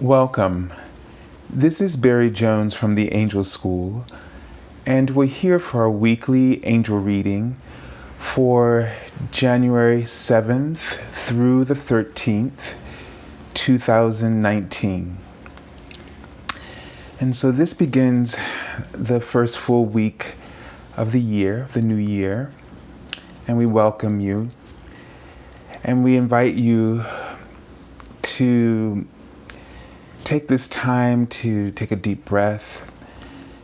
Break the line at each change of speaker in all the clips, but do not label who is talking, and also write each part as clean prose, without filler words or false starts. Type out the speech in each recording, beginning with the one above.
Welcome. This is Barry Jones from the Angel School, and we're here for our weekly angel reading for January 7th through the 13th, 2019. And so this begins the first full week of the year, the new year, and we welcome you. And we invite you to take this time to take a deep breath,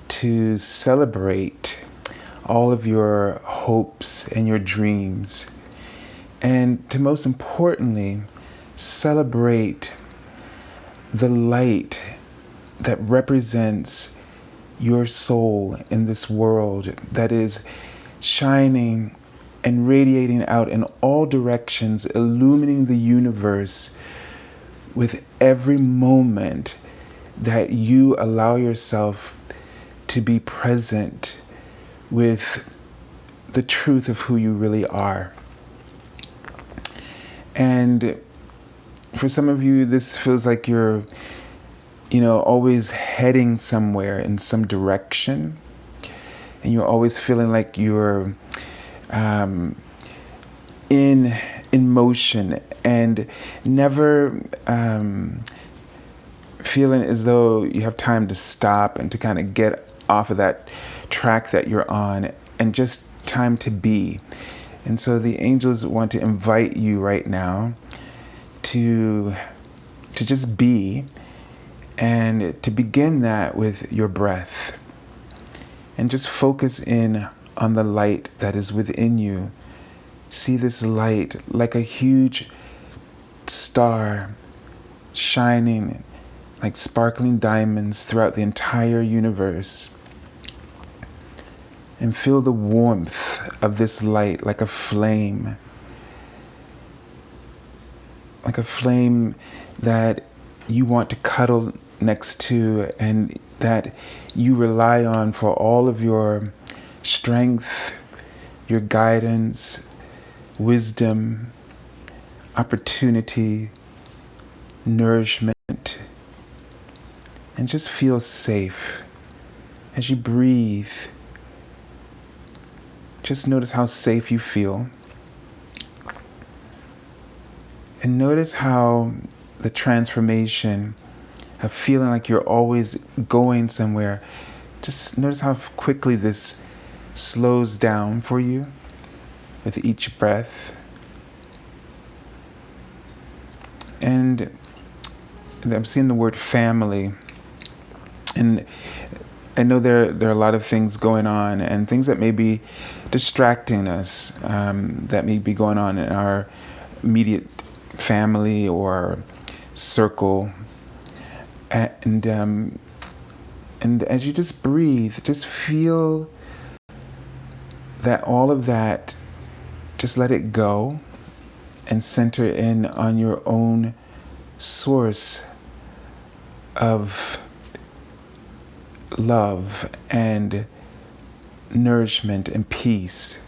to celebrate all of your hopes and your dreams, and to most importantly, celebrate the light that represents your soul in this world that is shining and radiating out in all directions, illuminating the universe with every moment that you allow yourself to be present with the truth of who you really are. And for some of you, this feels like you're, always heading somewhere in some direction, and you're always feeling like you're in motion and never feeling as though you have time to stop and to kind of get off of that track that you're on and just time to be. And so the angels want to invite you right now to just be, and to begin that with your breath, and just focus in on the light that is within you. See this light like a huge star shining like sparkling diamonds throughout the entire universe. And feel the warmth of this light like a flame that you want to cuddle next to and that you rely on for all of your strength, your guidance, wisdom, opportunity, nourishment, and just feel safe as you breathe. Just notice how safe you feel, and notice how the transformation of feeling like you're always going somewhere, just notice how quickly this slows down for you with each breath. And I'm seeing the word family, and I know there are a lot of things going on and things that may be distracting us, that may be going on in our immediate family or circle. And as you just breathe, just feel that all of that, just let it go and center in on your own source of love and nourishment and peace.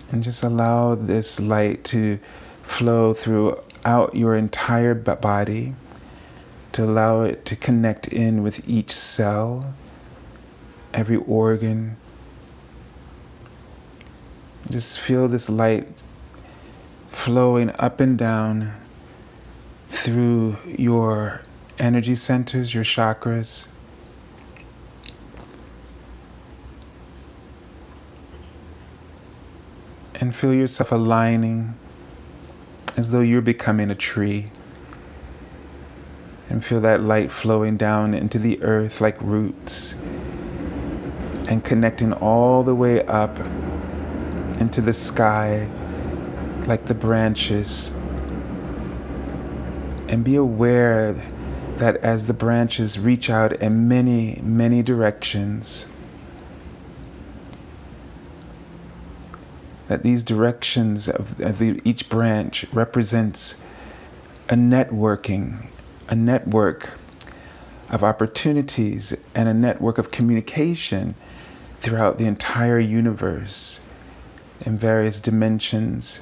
And just allow this light to flow throughout your entire body, to allow it to connect in with each cell, every organ. Just feel this light flowing up and down through your energy centers, your chakras. And feel yourself aligning as though you're becoming a tree. And feel that light flowing down into the earth like roots, and connecting all the way up into the sky like the branches. And be aware that as the branches reach out in many, many directions, that these directions of each branch represents a network of opportunities and a network of communication throughout the entire universe in various dimensions.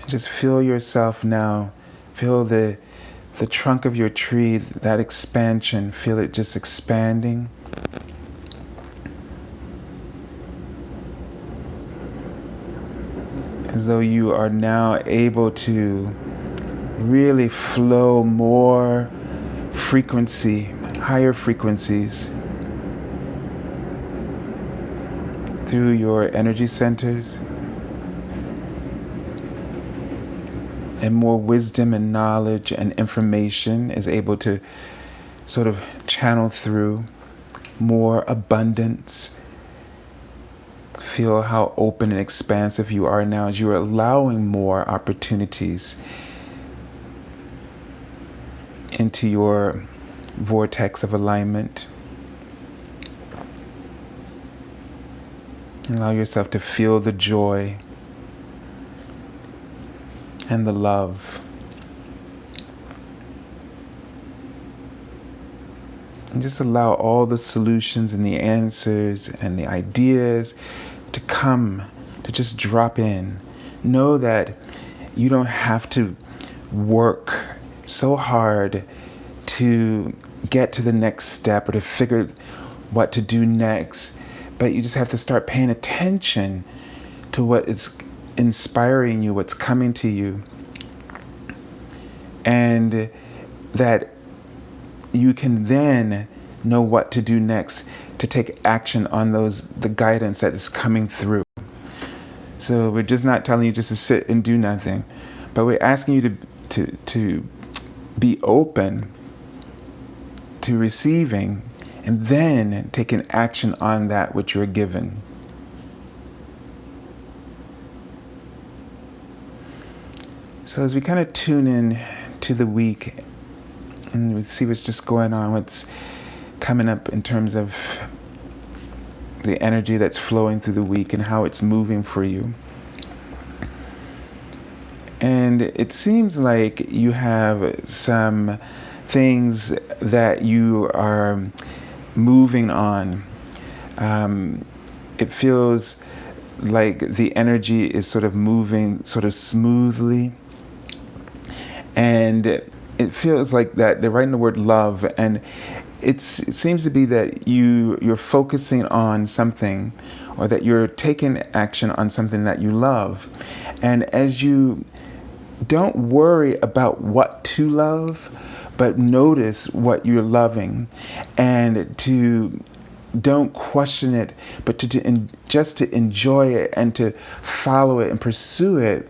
Just feel yourself now. Feel the trunk of your tree, that expansion. Feel it just expanding. As though you are now able to really flow more frequency, higher frequencies through your energy centers, and more wisdom and knowledge and information is able to sort of channel through, more abundance. Feel how open and expansive you are now as you're allowing more opportunities into your vortex of alignment. Allow yourself to feel the joy and the love. And just allow all the solutions and the answers and the ideas to come, to just drop in. Know that you don't have to work so hard to get to the next step or to figure what to do next, but you just have to start paying attention to what is inspiring you, what's coming to you, and that you can then know what to do next to take action on the guidance that is coming through. So we're just not telling you just to sit and do nothing, but we're asking you to be open to receiving and then taking action on that which you're given. So as we kind of tune in to the week and we see what's just going on, what's coming up in terms of the energy that's flowing through the week and how it's moving for you. And it seems like you have some things that you are moving on. It feels like the energy is sort of moving sort of smoothly. And it feels like that they're writing the word love, and it seems to be that you're focusing on something, or that you're taking action on something that you love. And as you don't worry about what to love, but notice what you're loving, and to don't question it, but just to enjoy it and to follow it and pursue it,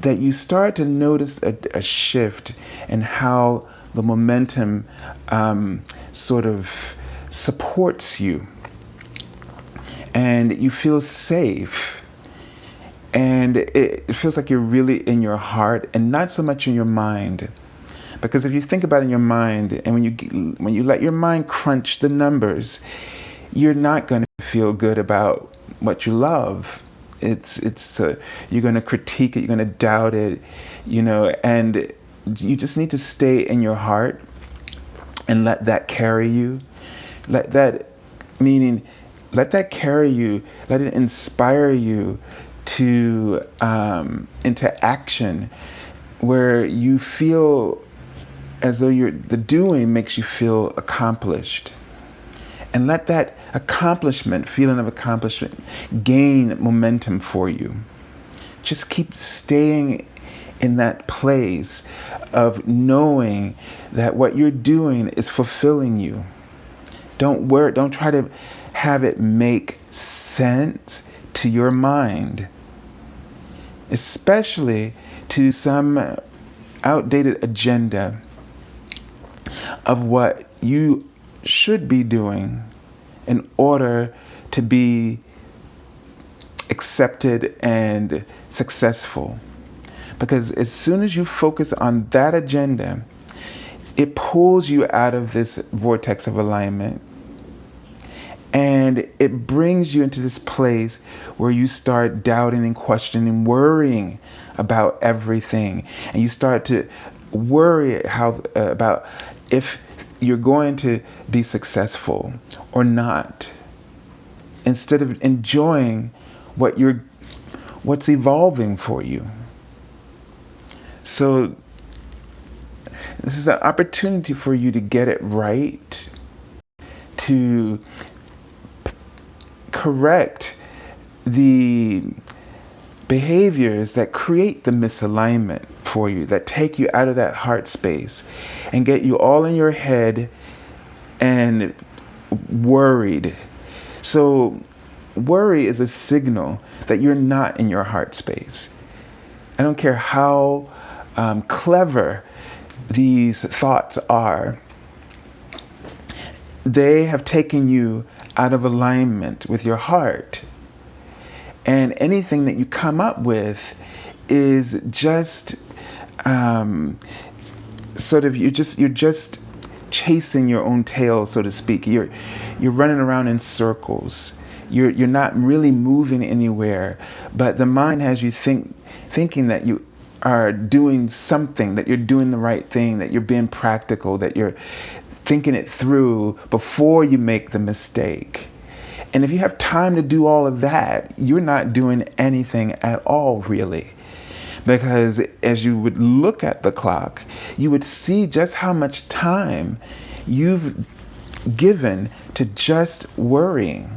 that you start to notice a shift in how the momentum sort of supports you, and you feel safe, and it feels like you're really in your heart and not so much in your mind. Because if you think about it in your mind, and when you let your mind crunch the numbers, you're not going to feel good about what you love. You're going to critique it, you're going to doubt it, and you just need to stay in your heart and let that carry you. Let that carry you. Let it inspire you to into action, where you feel as though the doing makes you feel accomplished. And let that feeling of accomplishment, gain momentum for you. Just keep staying in that place of knowing that what you're doing is fulfilling you. Don't try to have it make sense to your mind, especially to some outdated agenda of what you should be doing in order to be accepted and successful. Because as soon as you focus on that agenda, it pulls you out of this vortex of alignment, and it brings you into this place where you start doubting and questioning, worrying about everything, and you start to worry about if you're going to be successful or not, instead of enjoying what's evolving for you. So this is an opportunity for you to get it right, to correct the behaviors that create the misalignment for you, that take you out of that heart space and get you all in your head and worried. So worry is a signal that you're not in your heart space. I don't care how clever these thoughts are. They have taken you out of alignment with your heart. And anything that you come up with is just you're just chasing your own tail, so to speak. You're running around in circles. You're not really moving anywhere, but the mind has you thinking that you are doing something, that you're doing the right thing, that you're being practical, that you're thinking it through before you make the mistake. And if you have time to do all of that, you're not doing anything at all, really. Because as you would look at the clock, you would see just how much time you've given to just worrying.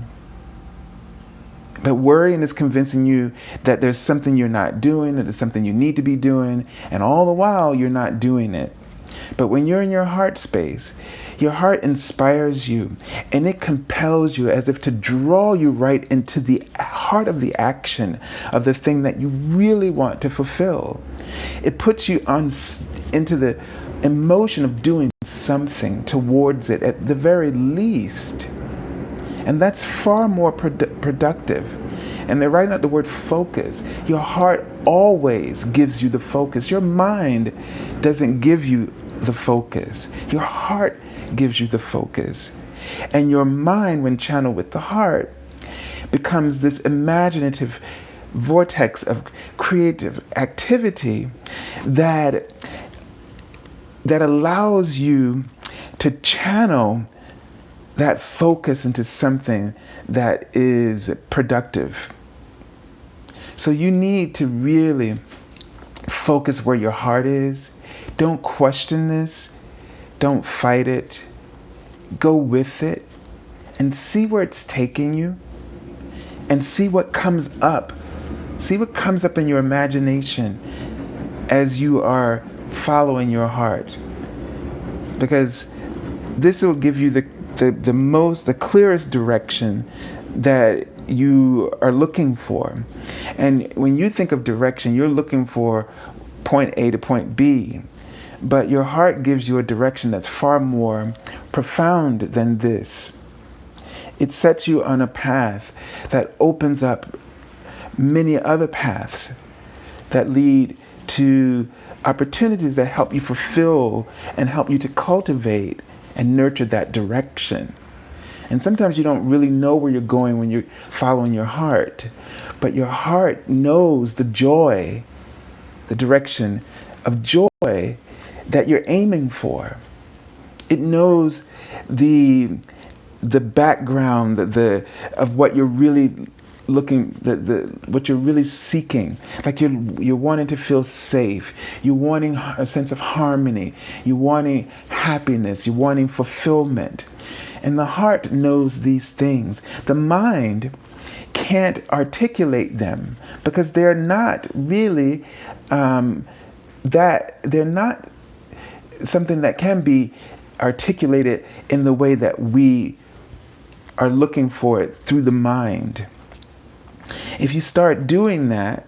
But worrying is convincing you that there's something you're not doing, that there's something you need to be doing, and all the while you're not doing it. But when you're in your heart space, your heart inspires you and it compels you as if to draw you right into the heart of the action of the thing that you really want to fulfill. It puts you into the emotion of doing something towards it at the very least. And that's far more productive. And they're writing out the word focus. Your heart always gives you the focus. Your mind doesn't give you the focus. Your heart gives you the focus. And your mind, when channeled with the heart, becomes this imaginative vortex of creative activity that allows you to channel that focus into something that is productive. So you need to really focus where your heart is. Don't question this. Don't fight it. Go with it and see where it's taking you and see what comes up. See what comes up in your imagination as you are following your heart. Because this will give you the clearest direction that you are looking for. And when you think of direction, you're looking for point A to point B. But your heart gives you a direction that's far more profound than this. It sets you on a path that opens up many other paths that lead to opportunities that help you fulfill and help you to cultivate and nurture that direction. And sometimes you don't really know where you're going when you're following your heart, but your heart knows the joy, the direction of joy that you're aiming for. It knows the background of what you're really what you're really seeking. Like you're wanting to feel safe, you're wanting a sense of harmony, you're wanting happiness, you're wanting fulfillment. And the heart knows these things. The mind can't articulate them because they're not really they're not something that can be articulated in the way that we are looking for it through the mind. If you start doing that,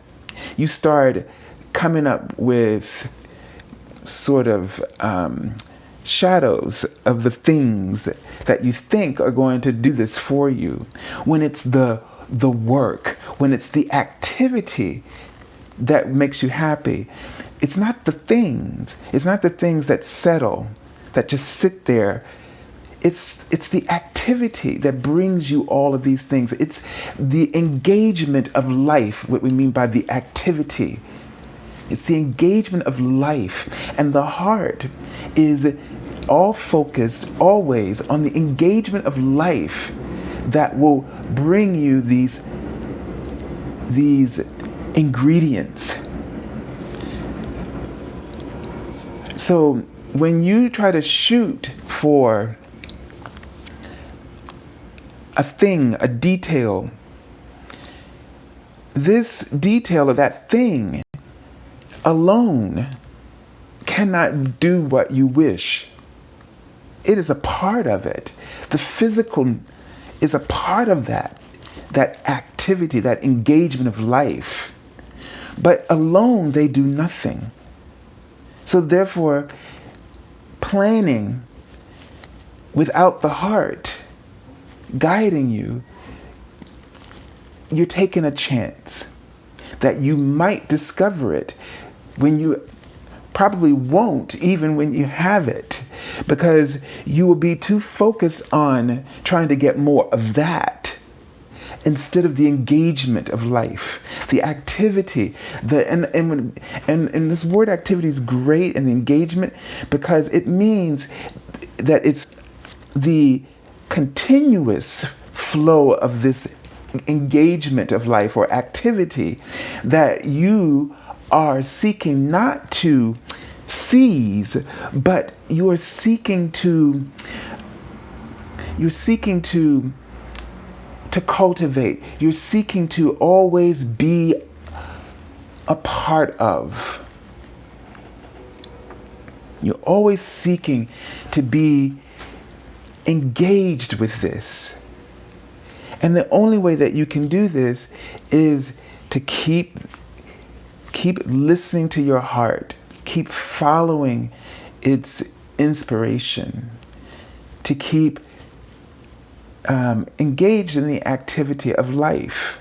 you start coming up with sort of shadows of the things that you think are going to do this for you. When it's the work, when it's the activity that makes you happy, it's not the things. It's not the things that settle, that just sit there. It's the activity that brings you all of these things. It's the engagement of life, what we mean by the activity. It's the engagement of life. And the heart is all focused always on the engagement of life that will bring you these ingredients. So when you try to shoot for a thing, a detail, this detail of that thing alone cannot do what you wish. It is a part of it. The physical is a part of that activity, that engagement of life. But alone, they do nothing. So therefore, planning without the heart guiding you, you're taking a chance that you might discover it when you probably won't, even when you have it, because you will be too focused on trying to get more of that instead of the engagement of life, the activity. And this word activity is great, and the engagement, because it means that it's the continuous flow of this engagement of life or activity that you are seeking not to seize, but you're seeking to cultivate. You're seeking to always be a part of. You're always seeking to be engaged with this. And the only way that you can do this is to keep listening to your heart, keep following its inspiration, to keep engaged in the activity of life.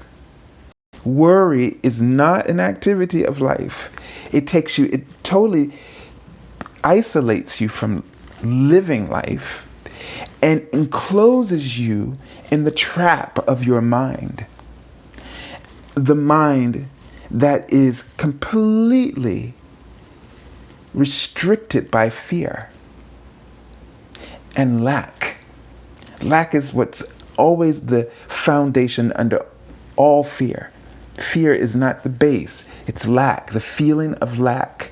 Worry is not an activity of life. It totally isolates you from living life and encloses you in the trap of your mind. The mind that is completely restricted by fear and lack. Lack is what's always the foundation under all fear. Fear is not the base, it's lack, the feeling of lack.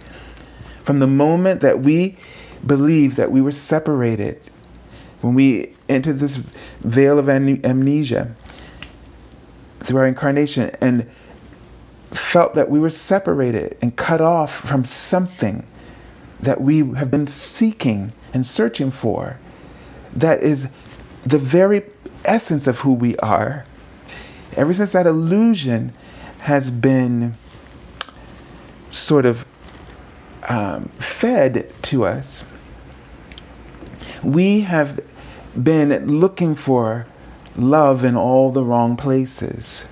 From the moment that we believe that we were separated, when we entered this veil of amnesia through our incarnation and felt that we were separated and cut off from something that we have been seeking and searching for, that is the very essence of who we are. Ever since that illusion has been sort of fed to us, we have been looking for love in all the wrong places.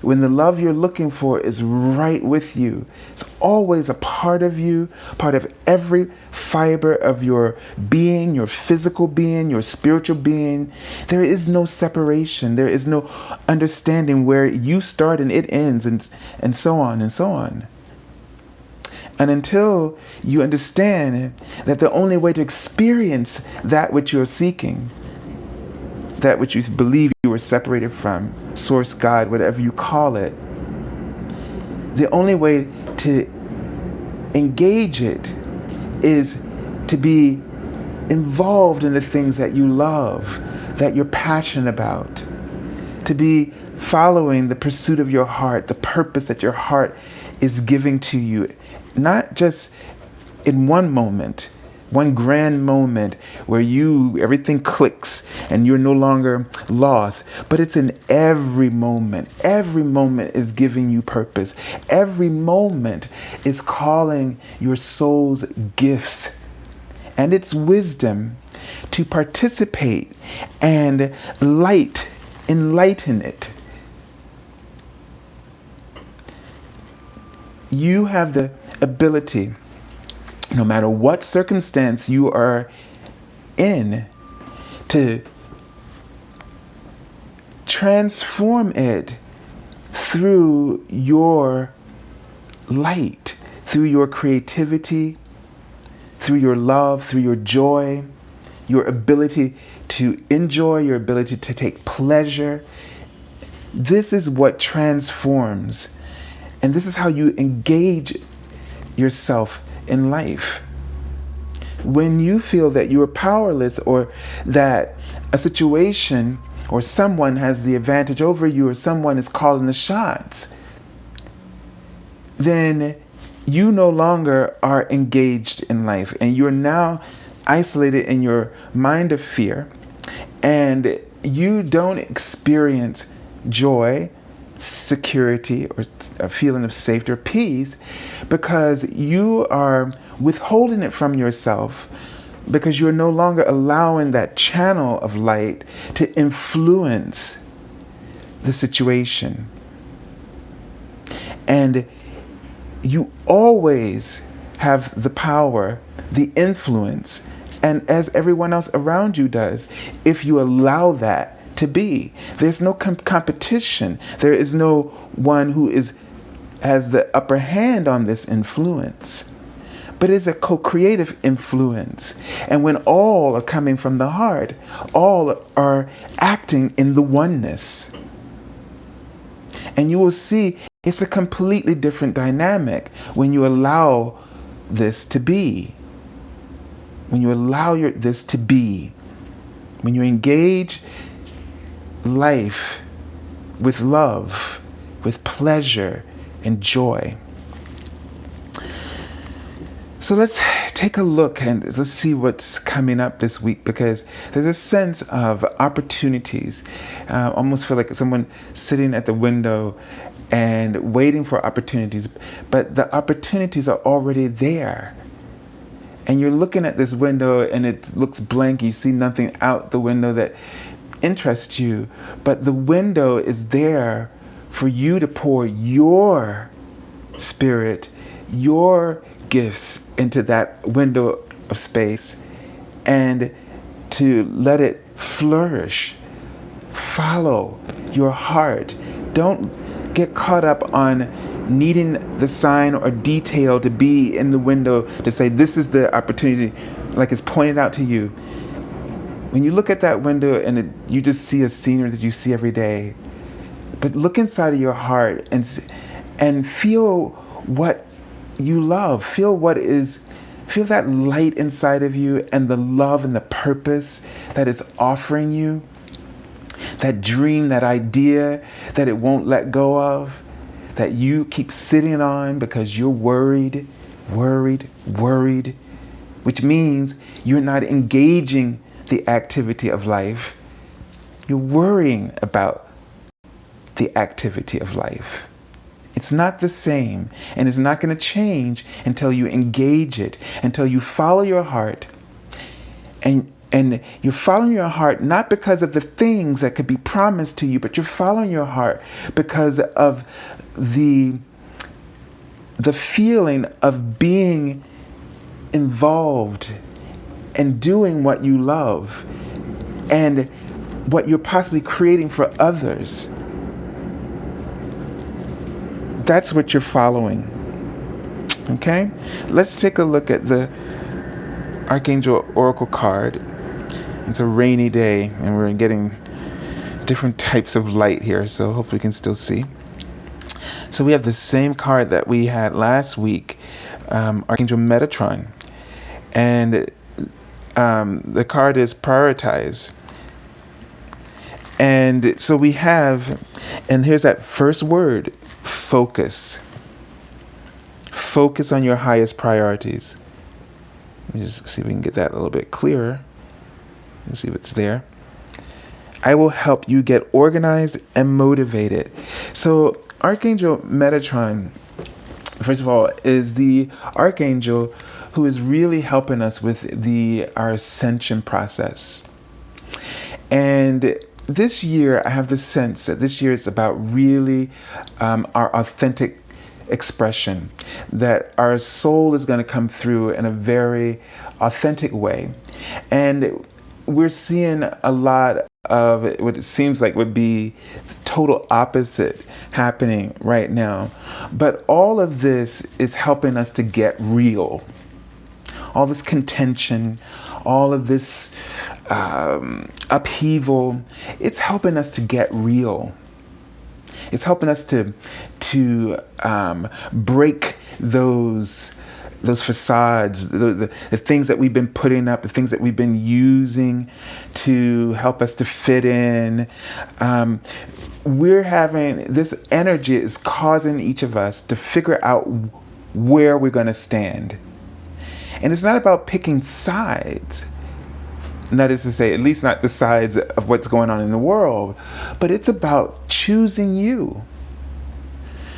When the love you're looking for is right with you, it's always a part of you, part of every fiber of your being, your physical being, your spiritual being. There is no separation. There is no understanding where you start and it ends, and so on and so on. And until you understand that the only way to experience that which you're seeking, that which you believe you were separated from, Source, God, whatever you call it, the only way to engage it is to be involved in the things that you love, that you're passionate about, to be following the pursuit of your heart, the purpose that your heart is giving to you, not just in one moment, one grand moment where everything clicks and you're no longer lost, but it's in every moment. Every moment is giving you purpose. Every moment is calling your soul's gifts and its wisdom to participate and enlighten it. You have the ability, no matter what circumstance you are in, to transform it through your light, through your creativity, through your love, through your joy, your ability to enjoy, your ability to take pleasure. This is what transforms. And this is how you engage yourself in life. When you feel that you are powerless, or that a situation or someone has the advantage over you, or someone is calling the shots, then you no longer are engaged in life, and you're now isolated in your mind of fear, and you don't experience joy, security, or a feeling of safety or peace, because you are withholding it from yourself, because you're no longer allowing that channel of light to influence the situation. And you always have the power, the influence, and as everyone else around you does, if you allow that to be. There's no competition. There is no one who has the upper hand on this influence. But it's a co-creative influence. And when all are coming from the heart, all are acting in the oneness. And you will see it's a completely different dynamic when you allow this to be. When you allow this to be. When you engage life with love, with pleasure and joy. So let's take a look and let's see what's coming up this week, because there's a sense of opportunities. Almost feel like someone sitting at the window and waiting for opportunities, but the opportunities are already there. And you're looking at this window and it looks blank. You see nothing out the window that interests you, but the window is there for you to pour your spirit, your gifts into that window of space, and to let it flourish. Follow your heart. Don't get caught up on needing the sign or detail to be in the window to say this is the opportunity, like it's pointed out to you. When you look at that window and you just see a scenery that you see every day, but look inside of your heart and feel what you love. Feel that light inside of you, and the love and the purpose that it's offering you. That dream, that idea that it won't let go of, that you keep sitting on because you're worried, which means you're not engaging the activity of life. You're worrying about the activity of life. It's not the same, and it's not going to change until you engage it, until you follow your heart. And you're following your heart not because of the things that could be promised to you, but you're following your heart because of the feeling of being involved and doing what you love and what you're possibly creating for others. That's what you're following. Okay? Let's take a look at the Archangel Oracle card. It's a rainy day and we're getting different types of light here, so hopefully you can still see. So we have the same card that we had last week, Archangel Metatron. And the card is prioritize. And so we have, and here's that first word, focus. Focus on your highest priorities. Let me just see if we can get that a little bit clearer. Let's see what's there. I will help you get organized and motivated. So Archangel Metatron, first of all, is the archangel who is really helping us with our ascension process. And this year, I have the sense that this year is about really our authentic expression, that our soul is going to come through in a very authentic way. And we're seeing a lot of what it seems like would be the total opposite happening right now. But all of this is helping us to get real. All this contention, all of this upheaval, it's helping us to get real. It's helping us to break those those facades, the things that we've been putting up, the things that we've been using to help us to fit in. We're having this energy is causing each of us to figure out where we're going to stand. And it's not about picking sides. That is to say, at least not the sides of what's going on in the world, but it's about choosing you.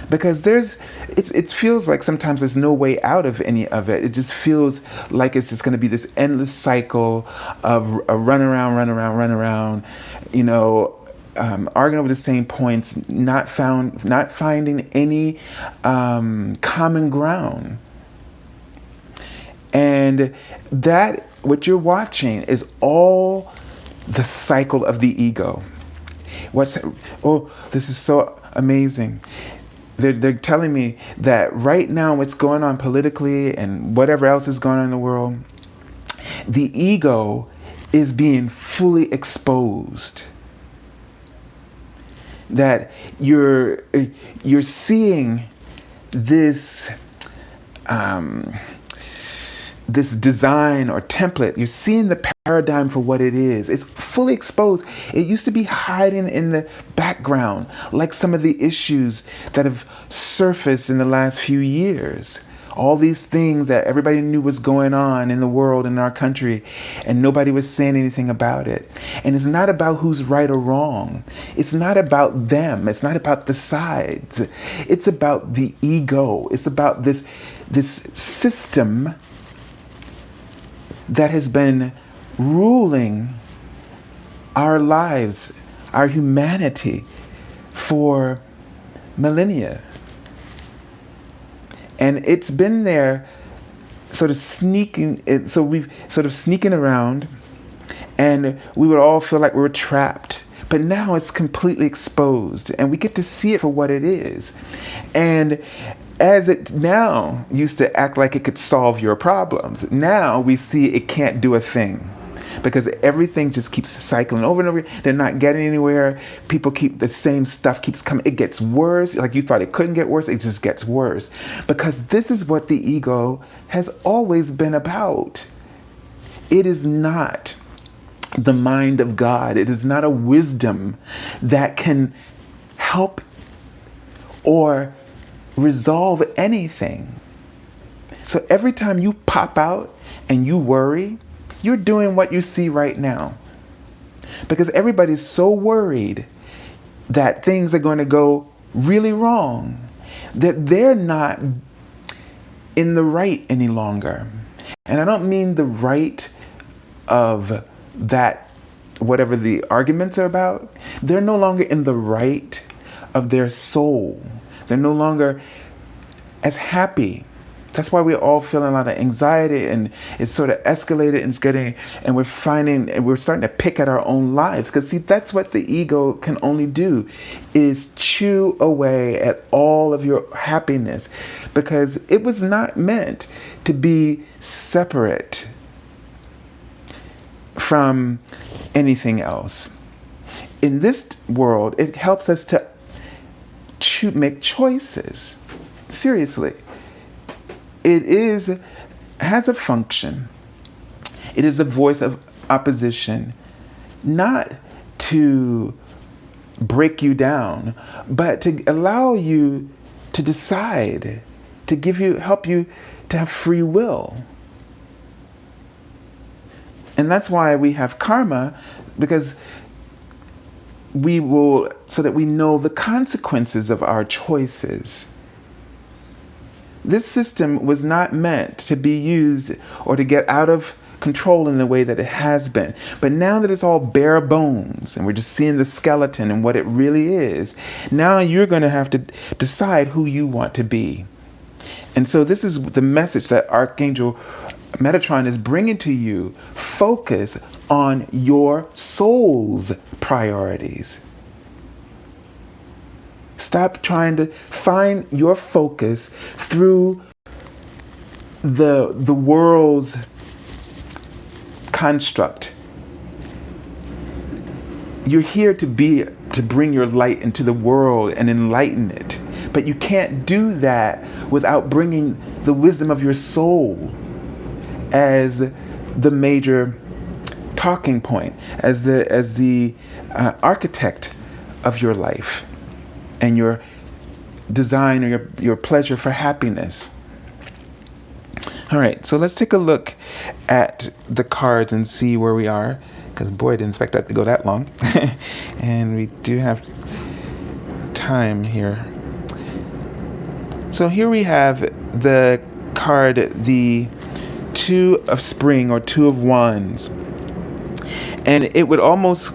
Because it feels like sometimes there's no way out of any of it. It just feels like it's just going to be this endless cycle of a run around, arguing over the same points, not finding any common ground. And that, what you're watching, is all the cycle of the ego. This is so amazing. They're telling me that right now what's going on politically and whatever else is going on in the world, the ego is being fully exposed. That you're seeing this this design or template. You're seeing the paradigm for what it is. It's fully exposed. It used to be hiding in the background, like some of the issues that have surfaced in the last few years. All these things that everybody knew was going on in the world, in our country, and nobody was saying anything about it. And it's not about who's right or wrong. It's not about them. It's not about the sides. It's about the ego. It's about this system that has been ruling our lives, our humanity, for millennia. And it's been there sort of sneaking around, and we would all feel like we were trapped. But now it's completely exposed, and we get to see it for what it is. And as it now used to act like it could solve your problems, now we see it can't do a thing, because everything just keeps cycling over and over. They're not getting anywhere. People the same stuff keeps coming. It gets worse. Like you thought it couldn't get worse, it just gets worse. Because this is what the ego has always been about. It is not the mind of God. It is not a wisdom that can help or resolve anything. So every time you pop out and you worry, you're doing what you see right now. Because everybody's so worried that things are going to go really wrong, that they're not in the right any longer. And I don't mean the right of that, whatever the arguments are about. They're no longer in the right of their soul. They're no longer as happy. That's why we're all feeling a lot of anxiety, and it's sort of escalated, and we're starting to pick at our own lives. Because see, that's what the ego can only do, is chew away at all of your happiness, because it was not meant to be separate from anything else. In this world, it helps us to make choices. Seriously. It has a function. It is a voice of opposition, not to break you down, but to allow you to decide, to help you to have free will. And that's why we have karma, because so that we know the consequences of our choices. This system was not meant to be used or to get out of control in the way that it has been. But now that it's all bare bones and we're just seeing the skeleton and what it really is, now you're going to have to decide who you want to be. And so this is the message that Archangel Metatron is bringing to you. Focus on your soul's priorities. Stop trying to find your focus through the world's construct. You're here to bring your light into the world and enlighten it. But you can't do that without bringing the wisdom of your soul as the major talking point, as the architect of your life and your design or your pleasure for happiness. All right, so let's take a look at the cards and see where we are, because boy, I didn't expect that to go that long. And we do have time here. So here we have the card, the Two of Spring or Two of Wands. And it would almost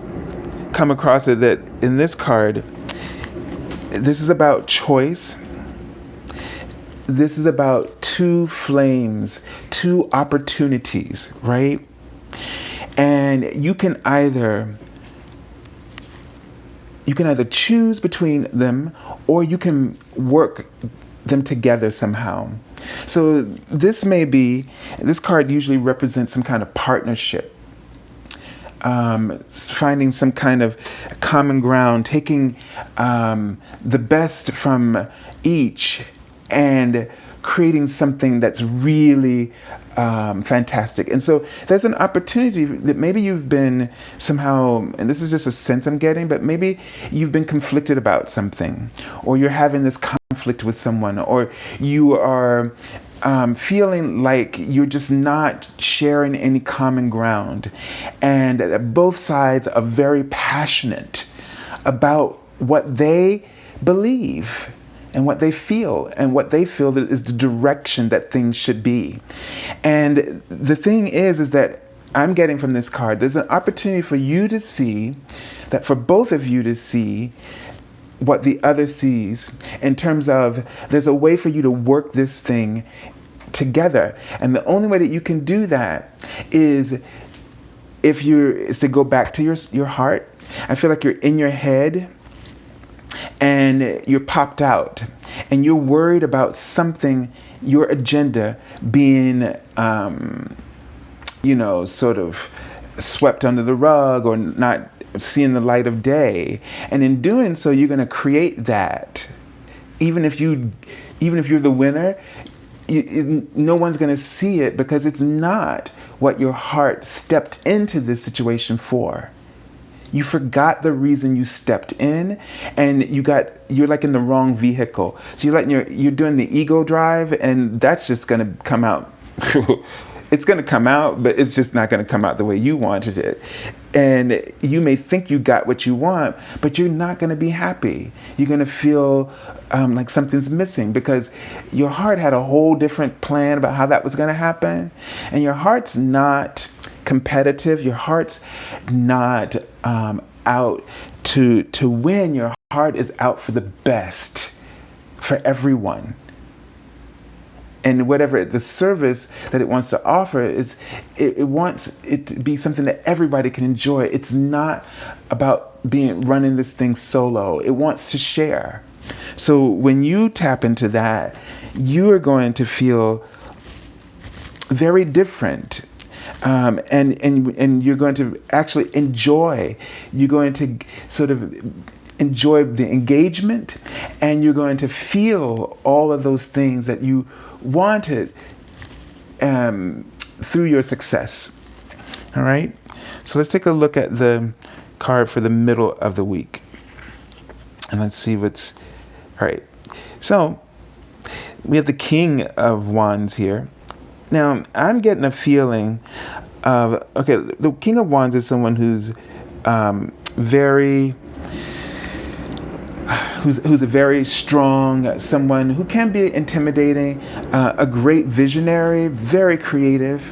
come across it that in this card, this is about choice. This is about two flames, two opportunities, right? And you can either choose between them, or you can work them together somehow. So this card usually represents some kind of partnership. Finding some kind of common ground, taking the best from each and creating something that's really fantastic. And so there's an opportunity that maybe you've been somehow, and this is just a sense I'm getting, but maybe you've been conflicted about something, or you're having this conflict with someone, or you are feeling like you're just not sharing any common ground, and that both sides are very passionate about what they believe and what they feel, and what they feel that is the direction that things should be. And the thing is that I'm getting from this card, there's an opportunity for you to see, that for both of you to see what the other sees, in terms of there's a way for you to work this thing together. And the only way that you can do that is to go back to your heart. I feel like you're in your head and you're popped out and you're worried about something, your agenda being sort of swept under the rug or not seeing the light of day. And in doing so, you're going to create that. Even if you're the winner, no one's going to see it, because it's not what your heart stepped into this situation for. You forgot the reason you stepped in, and you're like in the wrong vehicle. So you're doing the ego drive, and that's just going to come out. It's going to come out, but it's just not going to come out the way you wanted it. And you may think you got what you want, but you're not going to be happy. You're going to feel like something's missing, because your heart had a whole different plan about how that was going to happen. And your heart's not competitive. Your heart's not out to win. Your heart is out for the best for everyone. And whatever the service that it wants to offer is, it wants it to be something that everybody can enjoy. It's not about running this thing solo. It wants to share. So when you tap into that, you are going to feel very different. And you're going to actually enjoy. You're going to sort of enjoy the engagement, and you're going to feel all of those things that you wanted through your success. All right, so let's take a look at the card for the middle of the week, and let's see what's all right. So we have the King of Wands here. Now I'm getting a feeling of, okay, the King of Wands is someone who's who's a very strong, someone who can be intimidating, a great visionary, very creative.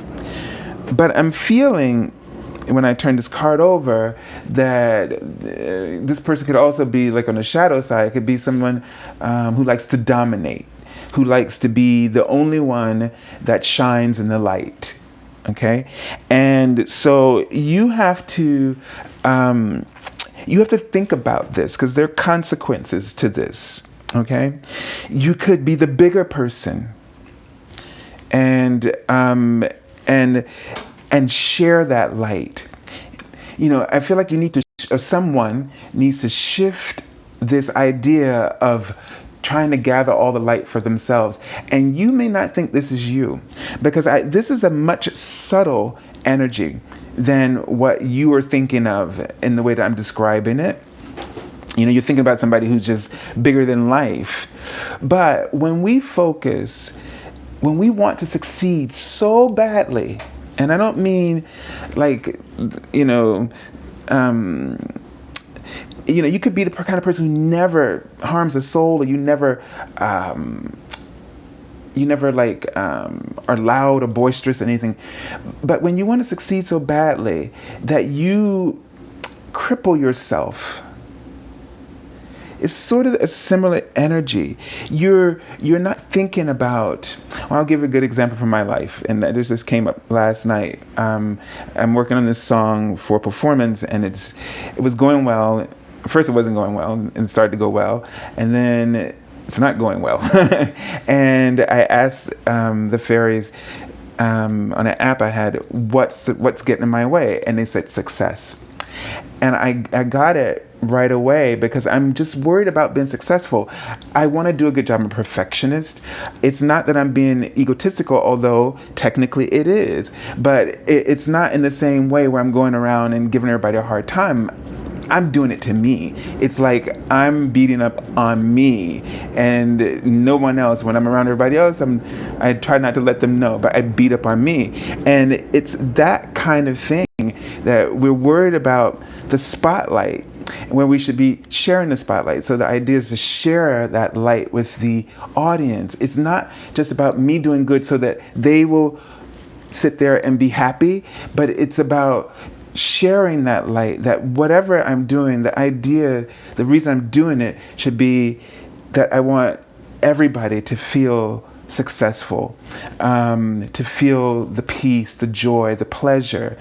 But I'm feeling, when I turn this card over, that this person could also be, like on the shadow side, it could be someone who likes to dominate, who likes to be the only one that shines in the light. Okay? And so you have to think about this, because there are consequences to this. Okay? You could be the bigger person and share that light. I feel like you need to, or someone needs to shift this idea of trying to gather all the light for themselves. And you may not think this is you, because this is a much subtle energy than what you are thinking of in the way that I'm describing it. You know, you're thinking about somebody who's just bigger than life. But when we focus, when we want to succeed so badly, and I don't mean like, you could be the kind of person who never harms a soul, or you never are loud or boisterous or anything. But when you want to succeed so badly that you cripple yourself, it's sort of a similar energy. You're not thinking about. Well, I'll give a good example from my life, and this just came up last night. I'm working on this song for performance, and it was going well. First, it wasn't going well, and it started to go well, and then it's not going well. And I asked the fairies on an app I had, what's getting in my way, and they said success. And I got it right away, because I'm just worried about being successful. I want to do a good job. I'm a perfectionist. It's not that I'm being egotistical, although technically it is, but it's not in the same way where I'm going around and giving everybody a hard time. I'm doing it to me. It's like I'm beating up on me and no one else. When I'm around everybody else, I try not to let them know, but I beat up on me. And it's that kind of thing that we're worried about, the spotlight, where we should be sharing the spotlight. So the idea is to share that light with the audience. It's not just about me doing good so that they will sit there and be happy, but it's about sharing that light, that whatever I'm doing, the reason I'm doing it should be that I want everybody to feel successful, to feel the peace, the joy, the pleasure,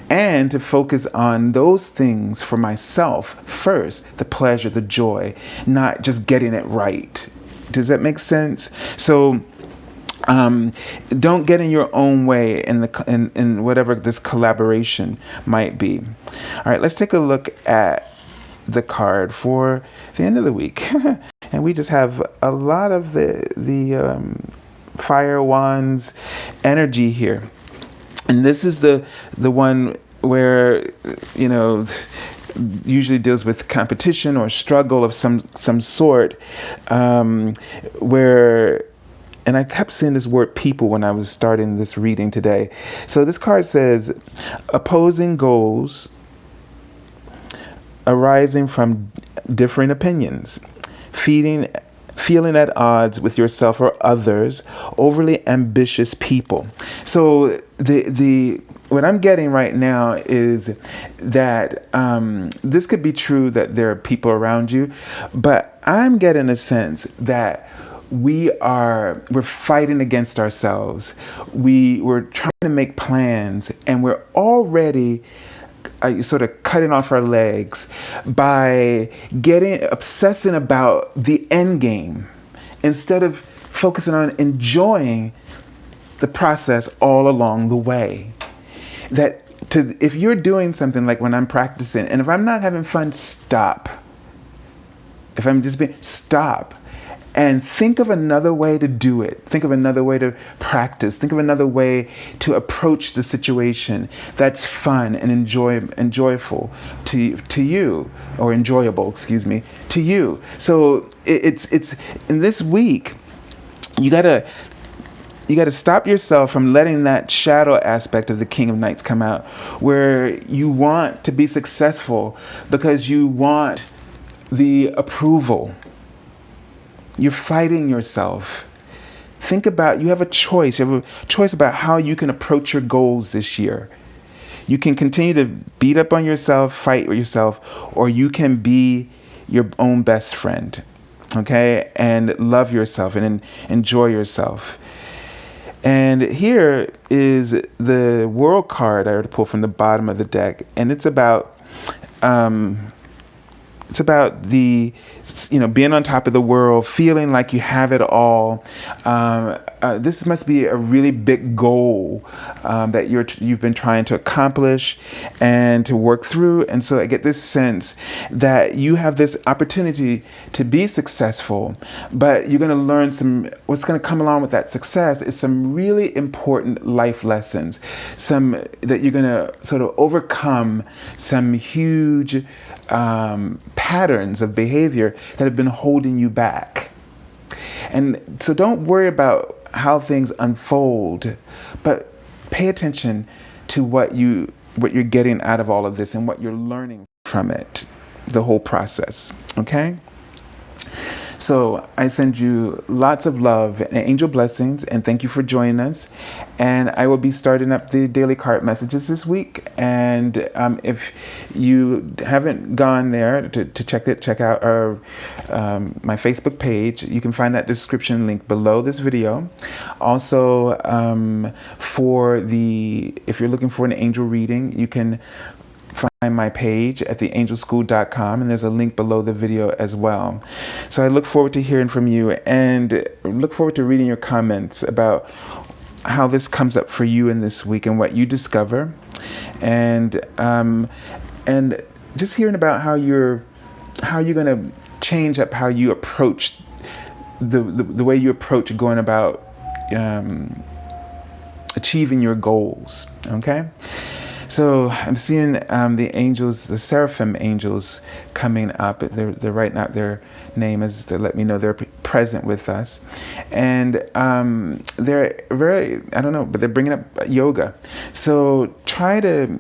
and to focus on those things for myself first, the pleasure, the joy, not just getting it right. Does that make sense? So don't get in your own way in whatever this collaboration might be. All right, let's take a look at the card for the end of the week. And we just have a lot of the fire wands energy here. And this is the one where, usually deals with competition or struggle of some sort, where, and I kept seeing this word people when I was starting this reading today. So this card says, opposing goals arising from differing opinions, feeling at odds with yourself or others, overly ambitious people. So the what I'm getting right now is that this could be true that there are people around you, but I'm getting a sense that we're fighting against ourselves. We're trying to make plans, and we're already sort of cutting off our legs by obsessing about the end game instead of focusing on enjoying the process all along the way. If you're doing something like when I'm practicing, and if I'm not having fun, stop. If I'm just stop. And think of another way to do it. Think of another way to practice. Think of another way to approach the situation that's fun and enjoyable to you, or enjoyable, to you. So it's in this week, you gotta stop yourself from letting that shadow aspect of the King of Knights come out, where you want to be successful because you want the approval. You're fighting yourself. Think about, you have a choice. You have a choice about how you can approach your goals this year. You can continue to beat up on yourself, fight with yourself, or you can be your own best friend, okay? And love yourself and enjoy yourself. And here is the World card I already pulled from the bottom of the deck, and it's about the, being on top of the world, feeling like you have it all, this must be a really big goal that you've been trying to accomplish and to work through. And so I get this sense that you have this opportunity to be successful, but you're going to learn what's going to come along with that success is some really important life lessons, some that you're going to sort of overcome some huge patterns of behavior that have been holding you back. And so don't worry about how things unfold, but pay attention to what you're getting out of all of this and what you're learning from it, the whole process. Okay? So I send you lots of love and angel blessings, and thank you for joining us. And I will be starting up the daily card messages this week. And if you haven't gone there to check out our my Facebook page, you can find that description link below this video. Also, if you're looking for an angel reading, you can find my page at theangelschool.com, and there's a link below the video as well. So I look forward to hearing from you, and look forward to reading your comments about how this comes up for you in this week and what you discover, and just hearing about how you're going to change up how you approach the way you approach going about achieving your goals. Okay. So I'm seeing the angels, the seraphim angels coming up. They're writing out their name as to let me know they're present with us. And they're very, I don't know, but they're bringing up yoga. So try to,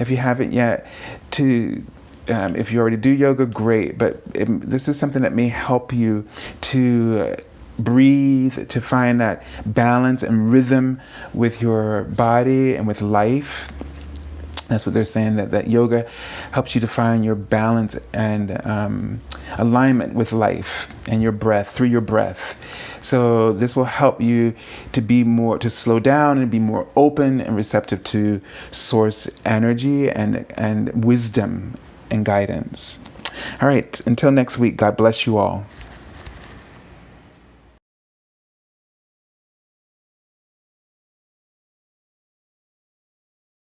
if you haven't yet, if you already do yoga, great. But this is something that may help you to breathe, to find that balance and rhythm with your body and with life. That's what they're saying, that yoga helps you to find your balance and alignment with life and your breath, through your breath. So this will help you to slow down and be more open and receptive to source energy and wisdom and guidance. All right, until next week, God bless you all.